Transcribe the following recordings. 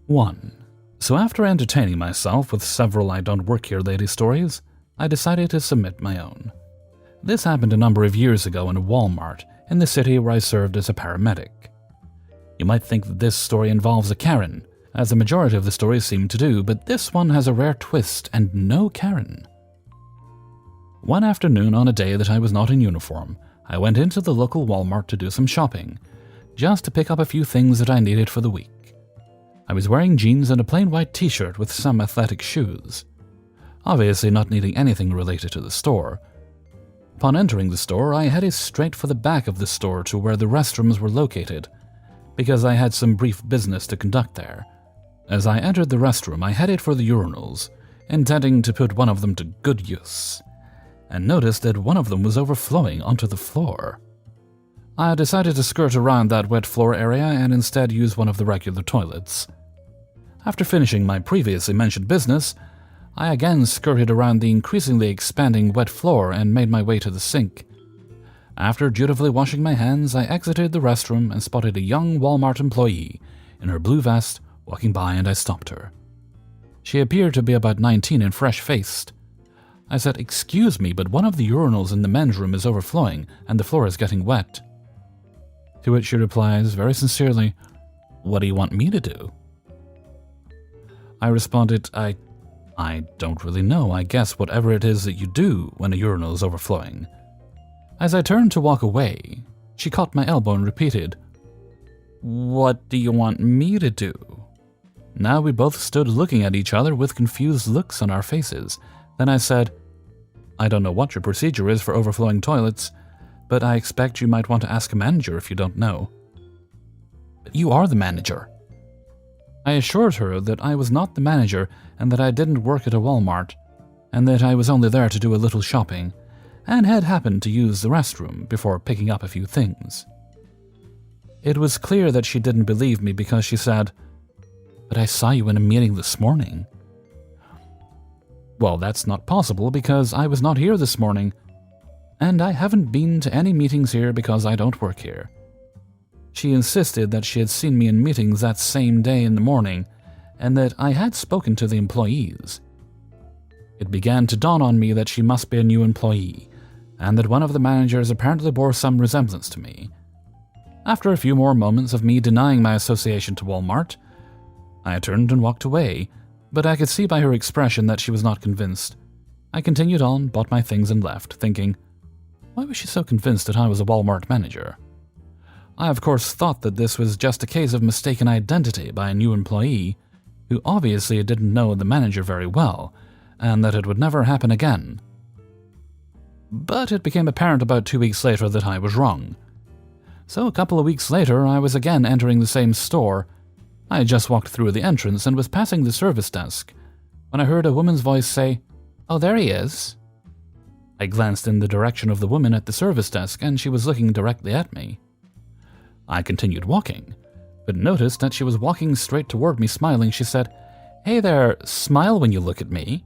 1. So after entertaining myself with several I don't work here lady stories, I decided to submit my own. This happened a number of years ago in a Walmart in the city where I served as a paramedic. You might think that this story involves a Karen, as the majority of the stories seem to do, but this one has a rare twist and no Karen. One afternoon on a day that I was not in uniform, I went into the local Walmart to do some shopping, just to pick up a few things that I needed for the week. I was wearing jeans and a plain white t-shirt with some athletic shoes, obviously not needing anything related to the store. Upon entering the store, I headed straight for the back of the store to where the restrooms were located, because I had some brief business to conduct there. As I entered the restroom, I headed for the urinals, intending to put one of them to good use, and noticed that one of them was overflowing onto the floor. I decided to skirt around that wet floor area and instead use one of the regular toilets. After finishing my previously mentioned business, I again skirted around the increasingly expanding wet floor and made my way to the sink. After dutifully washing my hands, I exited the restroom and spotted a young Walmart employee in her blue vest walking by, and I stopped her. She appeared to be about 19 and fresh-faced. I said, "Excuse me, but one of the urinals in the men's room is overflowing and the floor is getting wet." To which she replies very sincerely, "What do you want me to do?" I responded, I don't really know. I guess whatever it is that you do when a urinal is overflowing." As I turned to walk away, she caught my elbow and repeated, "What do you want me to do?" Now we both stood looking at each other with confused looks on our faces. Then I said, "I don't know what your procedure is for overflowing toilets, but I expect you might want to ask a manager if you don't know." "But you are the manager." I assured her that I was not the manager and that I didn't work at a Walmart, and that I was only there to do a little shopping, and had happened to use the restroom before picking up a few things. It was clear that she didn't believe me because she said, "But I saw you in a meeting this morning." "Well, that's not possible because I was not here this morning, and I haven't been to any meetings here because I don't work here." She insisted that she had seen me in meetings that same day in the morning, and that I had spoken to the employees. It began to dawn on me that she must be a new employee, and that one of the managers apparently bore some resemblance to me. After a few more moments of me denying my association to Walmart, I turned and walked away, but I could see by her expression that she was not convinced. I continued on, bought my things and left, thinking, why was she so convinced that I was a Walmart manager? I of course thought that this was just a case of mistaken identity by a new employee, who obviously didn't know the manager very well, and that it would never happen again. But it became apparent about 2 weeks later that I was wrong. So a couple of weeks later, I was again entering the same store. I had just walked through the entrance and was passing the service desk, when I heard a woman's voice say, "Oh, there he is." I glanced in the direction of the woman at the service desk, and she was looking directly at me. I continued walking, but noticed that she was walking straight toward me smiling. She said, "Hey there, smile when you look at me."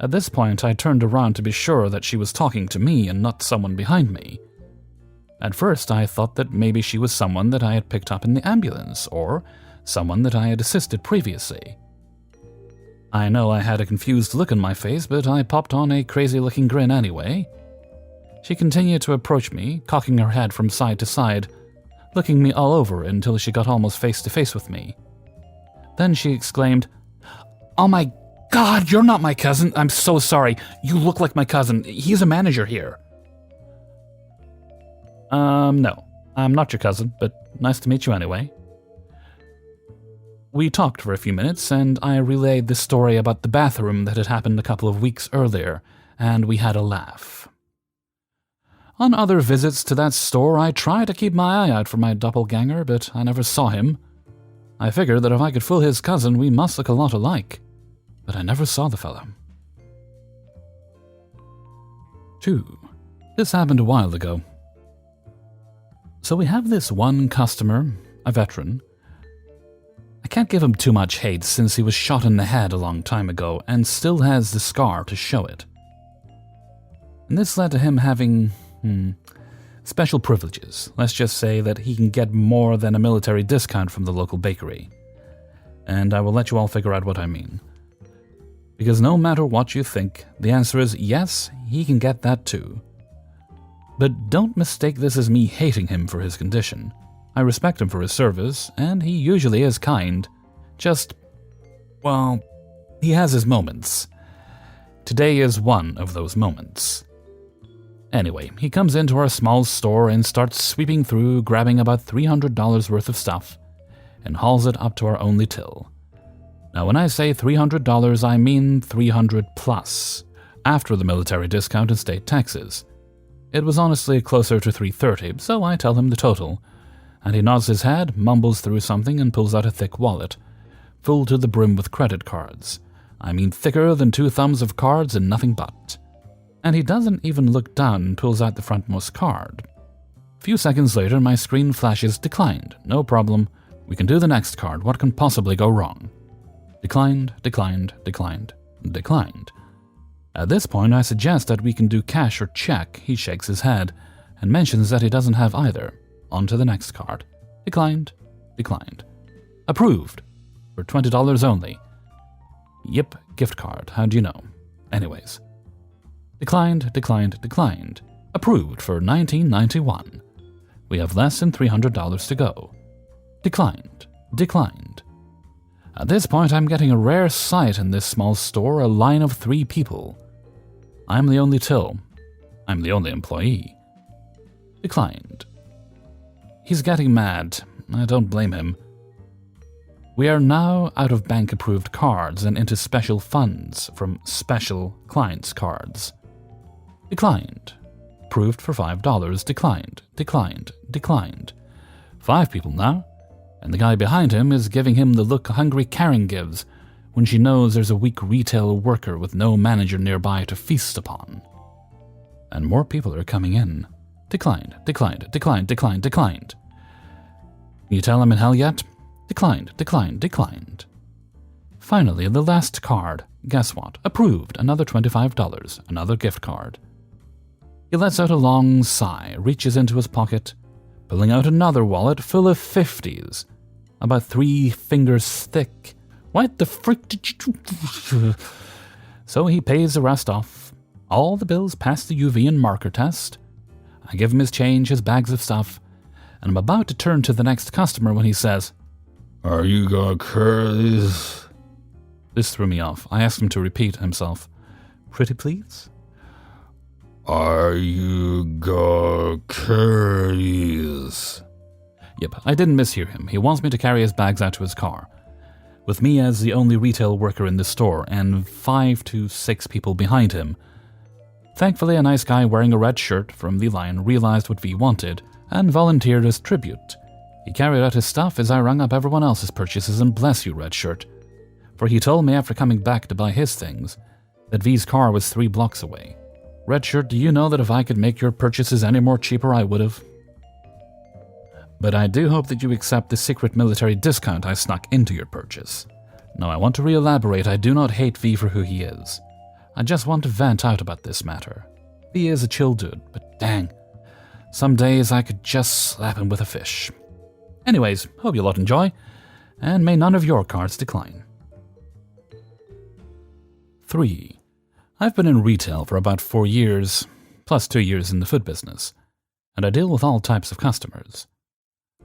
At this point, I turned around to be sure that she was talking to me and not someone behind me. At first, I thought that maybe she was someone that I had picked up in the ambulance, or someone that I had assisted previously. I know I had a confused look on my face, but I popped on a crazy-looking grin anyway. She continued to approach me, cocking her head from side to side, looking me all over until she got almost face-to-face with me. Then she exclaimed, "Oh my God, you're not my cousin. I'm so sorry. You look like my cousin. He's a manager here." No, I'm not your cousin, but nice to meet you anyway." We talked for a few minutes, and I relayed the story about the bathroom that had happened a couple of weeks earlier, and we had a laugh. On other visits to that store, I tried to keep my eye out for my doppelganger, but I never saw him. I figured that if I could fool his cousin, we must look a lot alike, but I never saw the fella. 2. This happened a while ago. So we have this one customer, a veteran. I can't give him too much hate since he was shot in the head a long time ago and still has the scar to show it. And this led to him having, special privileges. Let's just say that he can get more than a military discount from the local bakery. and I will let you all figure out what I mean. Because no matter what you think, the answer is yes, he can get that too. But don't mistake this as me hating him for his condition. I respect him for his service, and he usually is kind. Just, well, he has his moments. Today is one of those moments. Anyway, he comes into our small store and starts sweeping through, grabbing about $300 worth of stuff, and hauls it up to our only till. Now, when I say $300, I mean 300 plus, after the military discount and state taxes. It was honestly closer to $330, so I tell him the total, and he nods his head, mumbles through something, and pulls out a thick wallet, full to the brim with credit cards. I mean thicker than 2 thumbs of cards and nothing but. And he doesn't even look down and pulls out the frontmost card. A few seconds later, my screen flashes declined. No problem. We can do the next card. What can possibly go wrong? Declined, declined, declined, declined. At this point, I suggest that we can do cash or check. He shakes his head and mentions that he doesn't have either. On to the next card. Declined, declined. Approved. For $20 only. Yep, gift card. How do you know? Anyways. Declined, declined, declined. Approved for $19.91. We have less than $300 to go. Declined, declined. At this point, I'm getting a rare sight in this small store, a line of 3 people. I'm the only till. I'm the only employee. Declined. He's getting mad. I don't blame him. We are now out of bank-approved cards and into special funds from special clients' cards. Declined. Approved for $5. Declined. Declined. Declined. 5 people now, and the guy behind him is giving him the look hungry Karen gives when she knows there's a weak retail worker with no manager nearby to feast upon. And more people are coming in. Declined. Declined. Declined. Declined. Declined. Can you tell I'm in hell yet? Declined, declined, declined. Finally, the last card. Guess what? Approved. Another $25. Another gift card. He lets out a long sigh, reaches into his pocket, pulling out another wallet full of 50s. About 3 fingers thick. What the frick did you do? So he pays the rest off. All the bills pass the UV and marker test. I give him his change, his bags of stuff, and I'm about to turn to the next customer when he says, "Are you gonna carry these?" This threw me off. I asked him to repeat himself. "Pretty please?" "Are you gonna carry these?" Yep, I didn't mishear him. He wants me to carry his bags out to his car, with me as the only retail worker in the store and 5 to 6 people behind him. Thankfully, a nice guy wearing a red shirt from the line realized what V wanted and volunteered as tribute. He carried out his stuff as I rung up everyone else's purchases, and bless you, red shirt. For he told me after coming back to buy his things that V's car was 3 blocks away. Red shirt, do you know that if I could make your purchases any more cheaper, I would have? But I do hope that you accept the secret military discount I snuck into your purchase. Now I want to re-elaborate, I do not hate V for who he is. I just want to vent out about this matter. V is a chill dude, but dang, some days I could just slap him with a fish. Anyways, hope you'll all enjoy, and may none of your cards decline. 3. I've been in retail for about 4 years, plus 2 years in the food business, and I deal with all types of customers.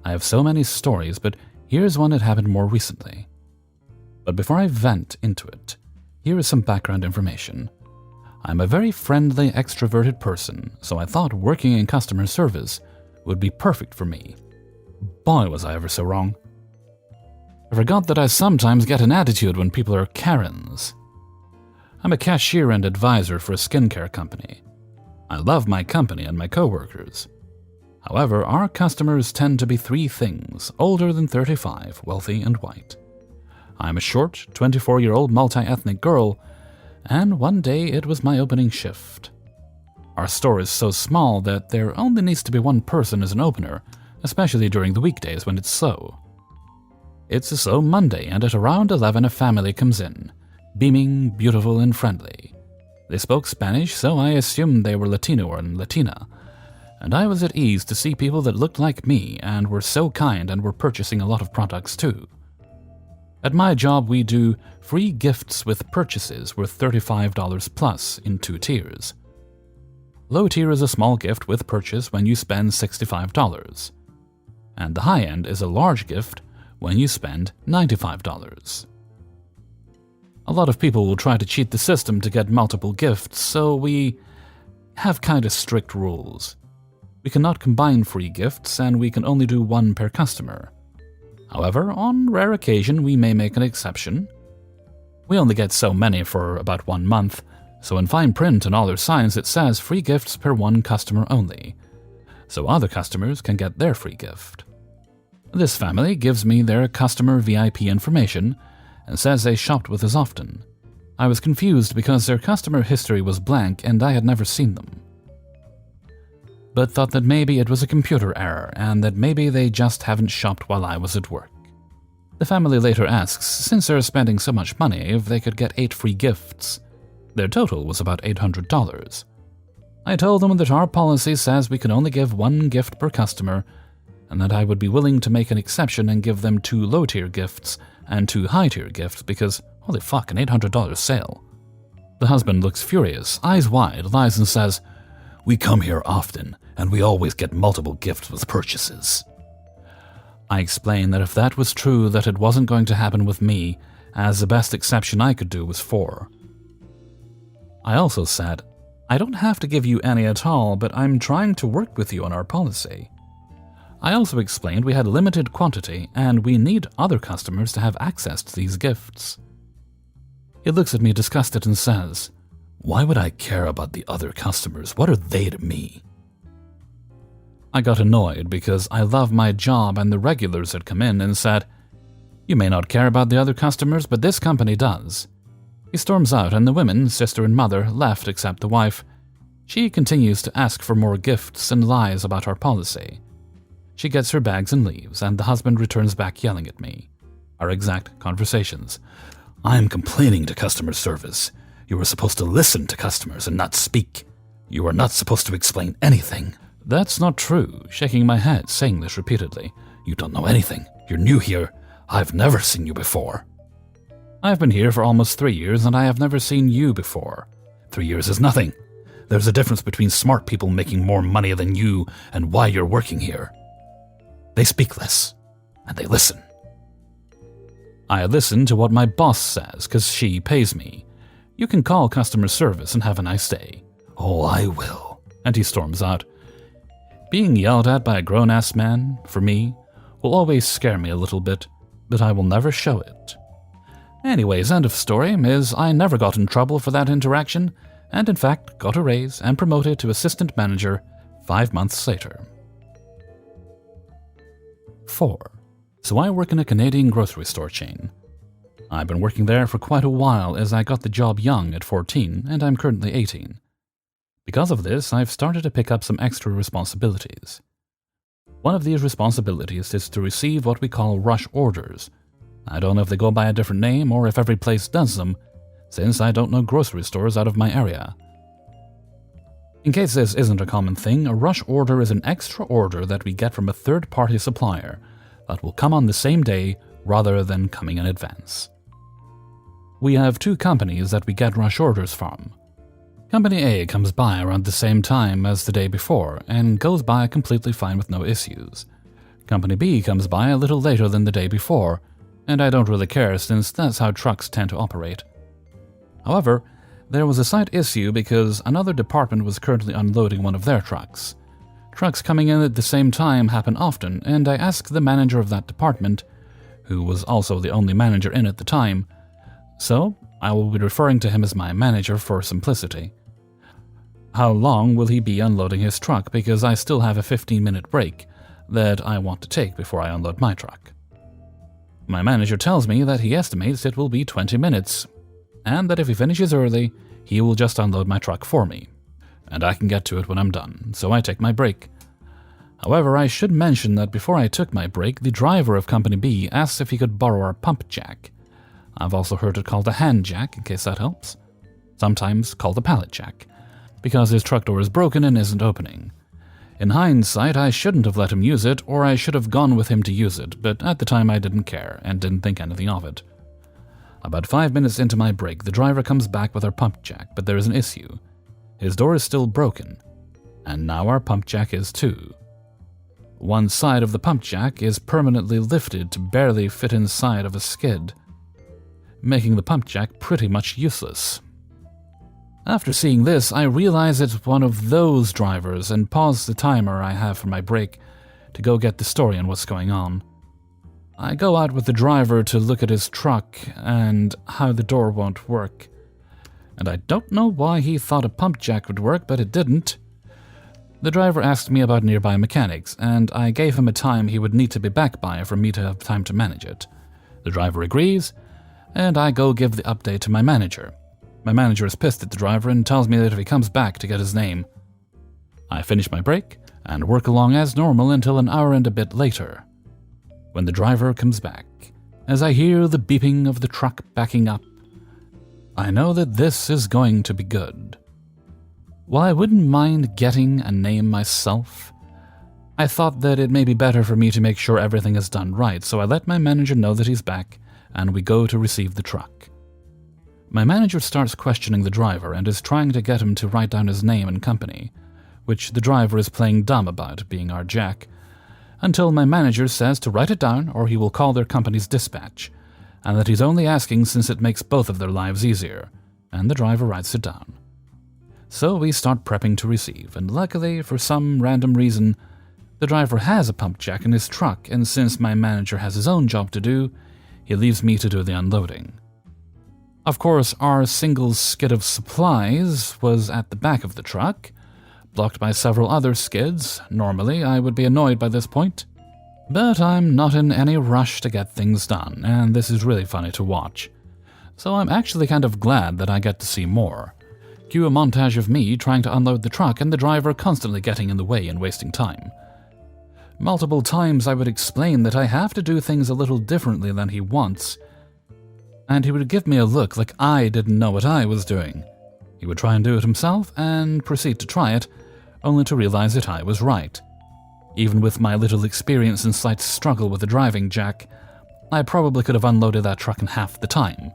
I have so many stories, but here's one that happened more recently. But before I vent into it, here is some background information. I'm a very friendly, extroverted person, so I thought working in customer service would be perfect for me. Boy, was I ever so wrong. I forgot that I sometimes get an attitude when people are Karens. I'm a cashier and advisor for a skincare company. I love my company and my coworkers. However, our customers tend to be 3 things: older than 35, wealthy, and white. I'm a short, 24-year-old multi-ethnic girl, and one day it was my opening shift. Our store is so small that there only needs to be 1 person as an opener, especially during the weekdays when it's slow. It's a slow Monday, and at around 11 a family comes in, beaming, beautiful, and friendly. They spoke Spanish, so I assumed they were Latino or Latina, and I was at ease to see people that looked like me and were so kind and were purchasing a lot of products too. At my job, we do free gifts with purchases worth $35 plus in 2 tiers. Low tier is a small gift with purchase when you spend $65, and the high end is a large gift when you spend $95. A lot of people will try to cheat the system to get multiple gifts, so we have kinda strict rules. We cannot combine free gifts, and we can only do 1 per customer. However, on rare occasion, we may make an exception. We only get so many for about 1 month, so in fine print and all their signs it says free gifts per 1 customer only, so other customers can get their free gift. This family gives me their customer VIP information and says they shopped with us often. I was confused because their customer history was blank and I had never seen them, but thought that maybe it was a computer error and that maybe they just haven't shopped while I was at work. The family later asks, since they're spending so much money, if they could get 8 free gifts. Their total was about $800. I told them that our policy says we can only give 1 gift per customer, and that I would be willing to make an exception and give them 2 low-tier gifts and 2 high-tier gifts because, holy fuck, an $800 sale. The husband looks furious, eyes wide, lies and says, "We come here often, and we always get multiple gifts with purchases." I explained that if that was true, that it wasn't going to happen with me, as the best exception I could do was 4. I also said, "I don't have to give you any at all, but I'm trying to work with you on our policy." I also explained we had limited quantity, and we need other customers to have access to these gifts. He looks at me disgusted and says, "Why would I care about the other customers? What are they to me?" I got annoyed because I love my job and the regulars had come in and said, "You may not care about the other customers, but this company does." He storms out and the women, sister and mother, left except the wife. She continues to ask for more gifts and lies about our policy. She gets her bags and leaves, and the husband returns back yelling at me. Our exact conversations. "I'm complaining to customer service. You are supposed to listen to customers and not speak. You are not supposed to explain anything." "That's not true," shaking my head, saying this repeatedly. "You don't know anything. You're new here. I've never seen you before." "I've been here for almost 3 years, and I have never seen you before." 3 years is nothing. There's a difference between smart people making more money than you and why you're working here. They speak less, and they listen. I listen to what my boss says, because she pays me. "You can call customer service and have a nice day." "Oh, I will." And he storms out. Being yelled at by a grown-ass man, for me, will always scare me a little bit, but I will never show it. Anyways, end of story is I never got in trouble for that interaction, and in fact got a raise and promoted to assistant manager 5 months later. 4. So I work in a Canadian grocery store chain. I've been working there for quite a while as I got the job young at 14 and I'm currently 18. Because of this, I've started to pick up some extra responsibilities. One of these responsibilities is to receive what we call rush orders. I don't know if they go by a different name or if every place does them, since I don't know grocery stores out of my area. In case this isn't a common thing, a rush order is an extra order that we get from a third-party supplier that will come on the same day rather than coming in advance. We have 2 companies that we get rush orders from. Company A comes by around the same time as the day before and goes by completely fine with no issues. Company B comes by a little later than the day before, and I don't really care since that's how trucks tend to operate. However, there was a slight issue because another department was currently unloading one of their trucks. Trucks coming in at the same time happen often, and I asked the manager of that department, who was also the only manager in at the time, so I will be referring to him as my manager for simplicity. How long will he be unloading his truck, because I still have a 15-minute break that I want to take before I unload my truck. My manager tells me that he estimates it will be 20 minutes, and that if he finishes early, he will just unload my truck for me, and I can get to it when I'm done, so I take my break. However, I should mention that before I took my break, the driver of Company B asked if he could borrow our pump jack. I've also heard it called a hand jack, in case that helps. Sometimes called a pallet jack, because his truck door is broken and isn't opening. In hindsight, I shouldn't have let him use it, or I should have gone with him to use it, but at the time I didn't care and didn't think anything of it. About 5 minutes into my break, the driver comes back with our pump jack, but there is an issue. His door is still broken, and now our pump jack is too. One side of the pump jack is permanently lifted to barely fit inside of a skid, making the pump jack pretty much useless. After seeing this, I realize it's one of those drivers and pause the timer I have for my break to go get the story on what's going on. I go out with the driver to look at his truck and how the door won't work. And I don't know why he thought a pump jack would work, but it didn't. The driver asked me about nearby mechanics, and I gave him a time he would need to be back by for me to have time to manage it. The driver agrees, and I go give the update to my manager. My manager is pissed at the driver and tells me that if he comes back to get his name. I finish my break and work along as normal until an hour and a bit later, when the driver comes back. As I hear the beeping of the truck backing up, I know that this is going to be good. While I wouldn't mind getting a name myself, I thought that it may be better for me to make sure everything is done right, so I let my manager know that he's back, and we go to receive the truck. My manager starts questioning the driver and is trying to get him to write down his name and company, which the driver is playing dumb about, being our jack, until my manager says to write it down or he will call their company's dispatch, and that he's only asking since it makes both of their lives easier, and the driver writes it down. So we start prepping to receive, and luckily, for some random reason, the driver has a pump jack in his truck, and since my manager has his own job to do, he leaves me to do the unloading. Of course, our single skid of supplies was at the back of the truck, blocked by several other skids. Normally, I would be annoyed by this point, but I'm not in any rush to get things done, and this is really funny to watch. So I'm actually kind of glad that I get to see more. Cue a montage of me trying to unload the truck and the driver constantly getting in the way and wasting time. Multiple times I would explain that I have to do things a little differently than he wants, and he would give me a look like I didn't know what I was doing. He would try and do it himself and proceed to try it, only to realize that I was right. Even with my little experience and slight struggle with the driving jack, I probably could have unloaded that truck in half the time.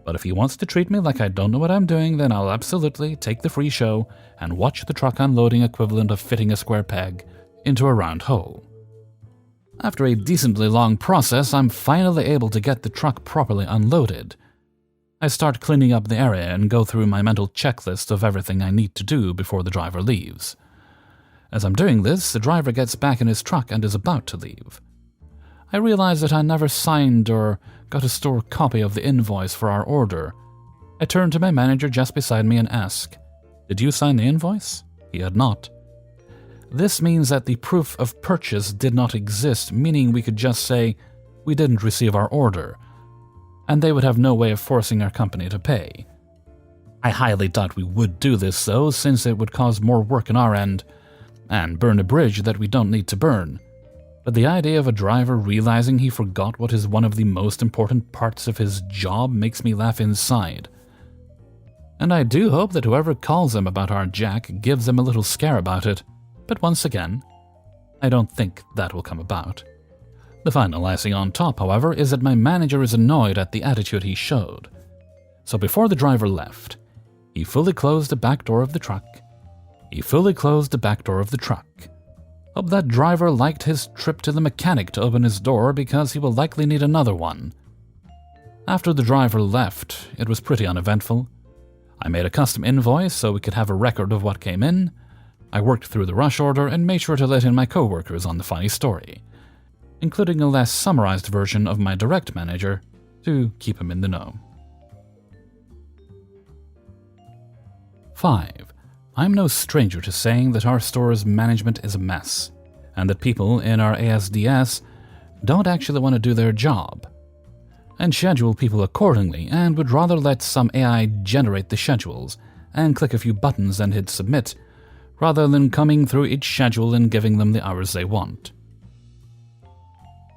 But if he wants to treat me like I don't know what I'm doing, then I'll absolutely take the free show and watch the truck unloading equivalent of fitting a square peg into a round hole. After a decently long process, I'm finally able to get the truck properly unloaded. I start cleaning up the area and go through my mental checklist of everything I need to do before the driver leaves. As I'm doing this, the driver gets back in his truck and is about to leave. I realize that I never signed or got a store copy of the invoice for our order. I turn to my manager just beside me and ask, "Did you sign the invoice?" He had not. This means that the proof of purchase did not exist, meaning we could just say, "We didn't receive our order," and they would have no way of forcing our company to pay. I highly doubt we would do this, though, since it would cause more work on our end, and burn a bridge that we don't need to burn. But the idea of a driver realizing he forgot what is one of the most important parts of his job makes me laugh inside. And I do hope that whoever calls him about our jack gives him a little scare about it. But once again, I don't think that will come about. The final icing on top, however, is that my manager is annoyed at the attitude he showed. So before the driver left, he fully closed the back door of the truck. Hope that driver liked his trip to the mechanic to open his door because he will likely need another one. After the driver left, it was pretty uneventful. I made a custom invoice so we could have a record of what came in. I worked through the rush order and made sure to let in my coworkers on the funny story, including a less summarized version of my direct manager to keep him in the know. 5. I'm no stranger to saying that our store's management is a mess, and that people in our ASDS don't actually want to do their job, and schedule people accordingly, and would rather let some AI generate the schedules and click a few buttons and hit submit, rather than coming through each schedule and giving them the hours they want.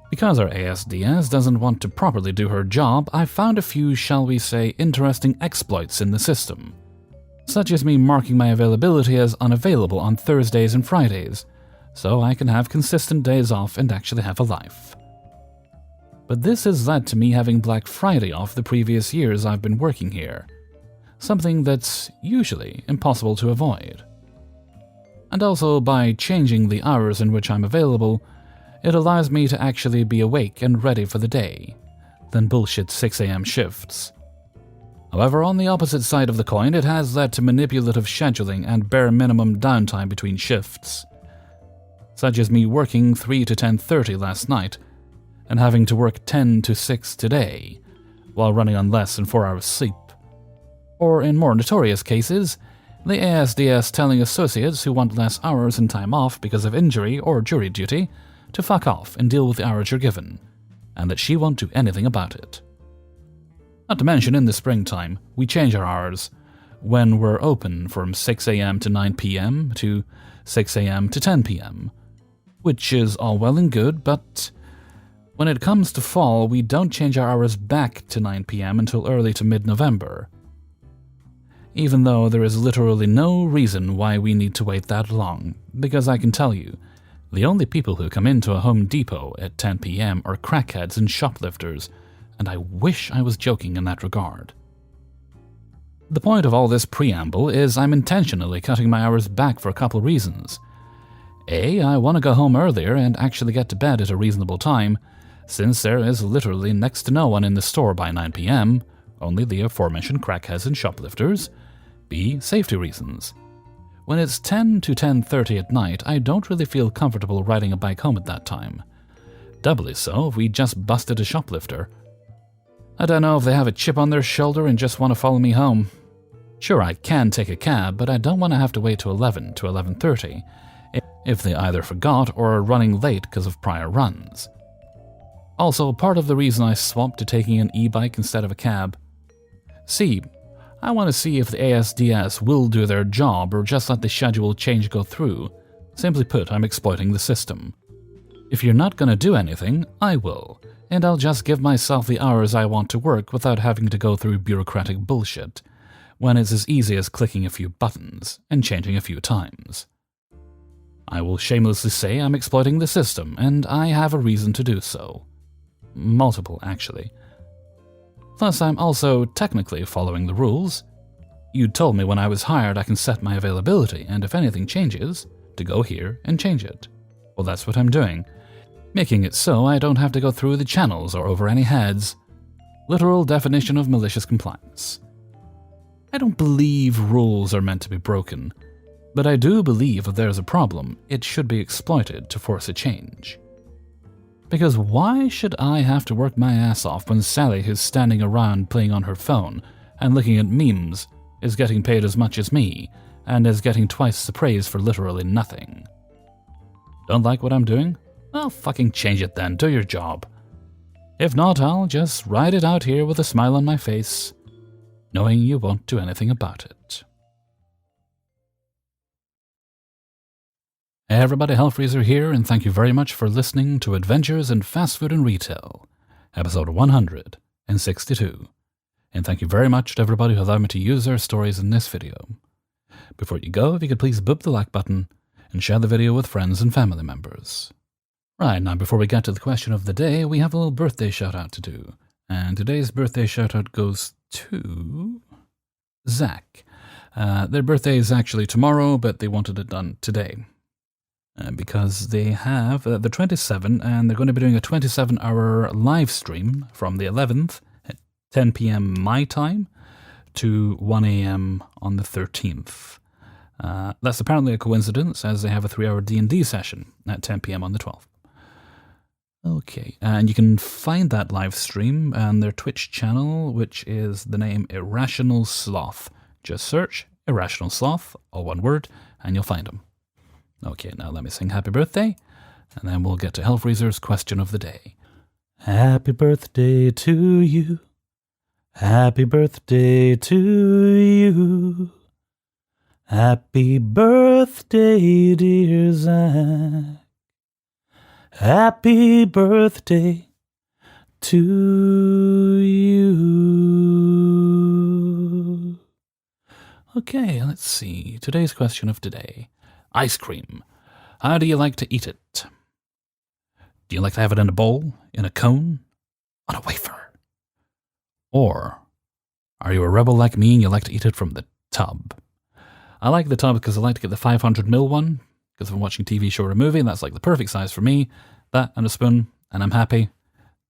Because our ASDS doesn't want to properly do her job, I found a few, shall we say, interesting exploits in the system. such as me marking my availability as unavailable on Thursdays and Fridays, so I can have consistent days off and actually have a life. But this has led to me having Black Friday off the previous years I've been working here, something that's usually impossible to avoid. And also, by changing the hours in which I'm available, it allows me to actually be awake and ready for the day, than bullshit 6 AM shifts. However, on the opposite side of the coin, it has led to manipulative scheduling and bare minimum downtime between shifts, such as me working 3 to 10:30 last night, and having to work 10 to 6 today, while running on less than 4 hours sleep. Or in more notorious cases, the ASDS telling associates who want less hours and time off because of injury or jury duty to fuck off and deal with the hours you're given, and that she won't do anything about it. Not to mention, in the springtime, we change our hours when we're open from 6 AM to 9 PM to 6 AM to 10 PM, which is all well and good, but when it comes to fall, we don't change our hours back to 9 PM until early to mid-November, even though there is literally no reason why we need to wait that long, because I can tell you, the only people who come into a Home Depot at 10 PM are crackheads and shoplifters, and I wish I was joking in that regard. The point of all this preamble is I'm intentionally cutting my hours back for a couple reasons. A, I want to go home earlier and actually get to bed at a reasonable time, since there is literally next to no one in the store by 9 PM, only the aforementioned crackheads and shoplifters. B, safety reasons. When it's 10 to 10:30 at night, I don't really feel comfortable riding a bike home at that time. Doubly so if we just busted a shoplifter. I don't know if they have a chip on their shoulder and just want to follow me home. Sure, I can take a cab, but I don't want to have to wait till 11 to 11:30 if they either forgot or are running late because of prior runs. Also, part of the reason I swapped to taking an e-bike instead of a cab. C, I want to see if the ASDS will do their job or just let the schedule change go through. Simply put, I'm exploiting the system. If you're not going to do anything, I will, and I'll just give myself the hours I want to work without having to go through bureaucratic bullshit, when it's as easy as clicking a few buttons and changing a few times. I will shamelessly say I'm exploiting the system, and I have a reason to do so. Multiple, actually. Plus, I'm also technically following the rules. You told me when I was hired I can set my availability, and if anything changes, to go here and change it. Well, that's what I'm doing, making it so I don't have to go through the channels or over any heads. Literal definition of malicious compliance. I don't believe rules are meant to be broken, but I do believe if there's a problem, it should be exploited to force a change. Because why should I have to work my ass off when Sally, who's standing around playing on her phone and looking at memes, is getting paid as much as me, and is getting twice the praise for literally nothing? Don't like what I'm doing? Well, fucking change it then, do your job. If not, I'll just ride it out here with a smile on my face, knowing you won't do anything about it. Hey everybody, Hellfreezer here, and thank you very much for listening to Adventures in Fast Food and Retail, episode 162. And thank you very much to everybody who allowed me to use their stories in this video. Before you go, if you could please boop the like button and share the video with friends and family members. Right, now before we get to the question of the day, we have a little birthday shout-out to do. And today's birthday shout-out goes to Zach. Their birthday is actually tomorrow, but they wanted it done today. Because they have, they're 27, and they're going to be doing a 27-hour live stream from the 11th at 10 PM my time to 1 AM on the 13th. That's apparently a coincidence, as they have a 3-hour D&D session at 10 PM on the 12th. Okay, and you can find that live stream on their Twitch channel, which is the name Irrational Sloth. Just search Irrational Sloth, all one word, and you'll find them. Okay, now let me sing Happy Birthday, and then we'll get to Hellfreezer's question of the day. Happy birthday to you. Happy birthday to you. Happy birthday, dear Zach. Happy birthday to you. Okay, let's see. Today's question of today. Ice cream. How do you like to eat it? Do you like to have it in a bowl, in a cone, on a wafer? Or are you a rebel like me and you like to eat it from the tub? I like the tub because I like to get the 500ml one, because if I'm watching a TV show or a movie, that's like the perfect size for me. That and a spoon, and I'm happy.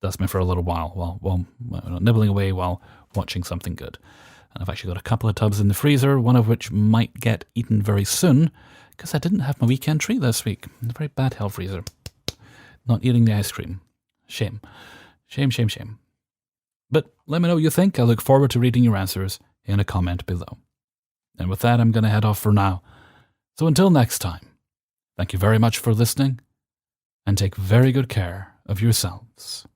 That's me for a little while, while nibbling away while watching something good. And I've actually got a couple of tubs in the freezer, one of which might get eaten very soon, because I didn't have my weekend treat this week. A very bad hell freezer. Not eating the ice cream. Shame. Shame, shame, shame. But let me know what you think. I look forward to reading your answers in a comment below. And with that, I'm going to head off for now. So until next time, thank you very much for listening, and take very good care of yourselves.